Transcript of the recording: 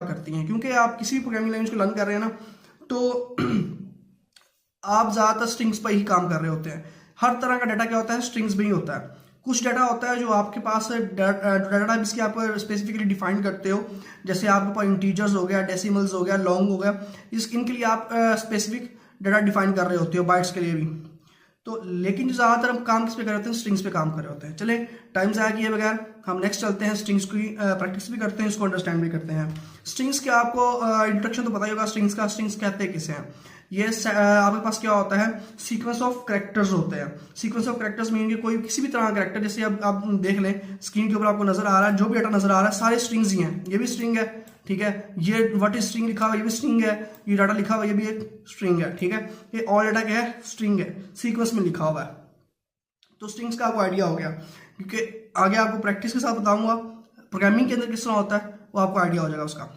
करती हैं, क्योंकि आप किसी भी प्रोग्रामिंग लैंग्वेज को लर्न कर रहे हैं ना, तो आप ज़्यादातर स्ट्रिंग्स पर ही काम कर रहे होते हैं। हर तरह का डाटा क्या होता है, स्ट्रिंग्स में ही होता है। कुछ डाटा होता है जो आपके पास डाटा टाइप इसके आप स्पेसिफिकली डिफाइन करते हो, जैसे आपके पास इंटीजर्स हो गया, डेसिमल्स हो गया, लॉन्ग हो गया, इनके लिए आप स्पेसिफिक डाटा डिफाइन कर रहे होते हो, बाइट्स के लिए भी। तो लेकिन जो ज़्यादातर हम काम किस पे कर रहे होते हैं, स्ट्रिंग्स पे काम कर रहे होते हैं। चले टाइम ज़ाया किए बगैर हम नेक्स्ट चलते हैं, स्ट्रिंग्स की प्रैक्टिस भी करते हैं, इसको अंडरस्टैंड भी करते हैं। स्ट्रिंग्स के आपको इंट्रोडक्शन तो पता ही होगा, स्ट्रिंग्स का, स्ट्रिंग्स कहते हैं किसे हैं। ये आपके पास क्या होता है, सीक्वेंस ऑफ कैरेक्टर्स होते हैं। सीक्वेंस ऑफ कैरेक्टर्स मीन कि कोई किसी भी तरह का कैरेक्टर, जैसे अब आप देख लें स्क्रीन के ऊपर आपको नजर आ रहा है, जो भी डाटा नजर आ रहा है सारे स्ट्रिंग्स ही हैं। ये भी स्ट्रिंग है, ठीक है, ये व्हाट इज स्ट्रिंग लिखा हुआ ये भी स्ट्रिंग है, ये डाटा लिखा हुआ ये भी एक स्ट्रिंग है, ठीक है। ये ऑल डाटा क्या है, स्ट्रिंग है, सीक्वेंस में लिखा हुआ है। तो स्ट्रिंग्स का आपको आइडिया हो गया, क्योंकि आगे आपको प्रैक्टिस के साथ बताऊंगा प्रोग्रामिंग के अंदर किस तरह होता है, वो आपको आइडिया हो जाएगा उसका।